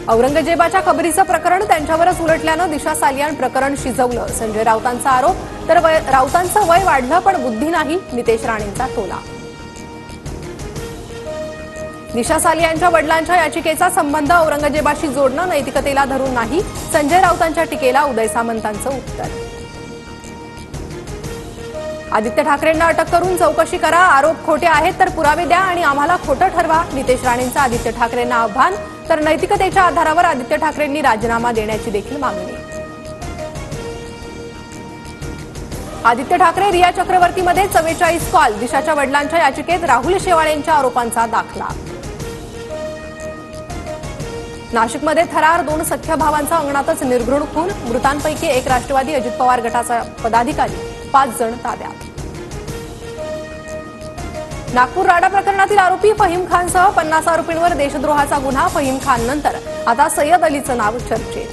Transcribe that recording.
औरंगजेबाच्या खबरीचं प्रकरण त्यांच्यावरच उलटल्यानं दिशा सालियान प्रकरण शिजवलं, संजय राऊतांचा आरोप. तर राऊतांचं वय वाढलं पण बुद्धी नाही, नितेश राणेंचा टोला. दिशा सालियांच्या वडिलांच्या याचिकेचा संबंध औरंगजेबाशी जोडणं नैतिकतेला धरून नाही, संजय राऊतांच्या टीकेला उदय सामंतांचं उत्तर. आदित्य ठाकरेंना अटक करून चौकशी करा, आरोप खोटे आहेत तर पुरावे द्या आणि आम्हाला खोटं ठरवा, नितेश राणेंचं आदित्य ठाकरेंना आव्हान. तर नैतिकतेच्या आधारावर आदित्य ठाकरेंनी राजीनामा देण्याची देखील मागणी. आदित्य ठाकरे रिया चक्रवर्तीमध्ये 44 कॉल, दिशाच्या वडिलांच्या याचिकेत राहुल शेवाळेंच्या आरोपांचा दाखला. नाशिकमध्ये थरार, 2 सख्ख्या भावांचा अंगणातच निर्घृण खून, मृतांपैकी एक राष्ट्रवादी अजित पवार गटाचा पदाधिकारी, 5 जण ताब्यात. नागपूर राडा प्रकरणातील आरोपी फहीम खानसह 50 आरोपींवर देशद्रोहाचा गुन्हा, फहीम खाननंतर आता सय्यद अलीचं नाव चर्चेत.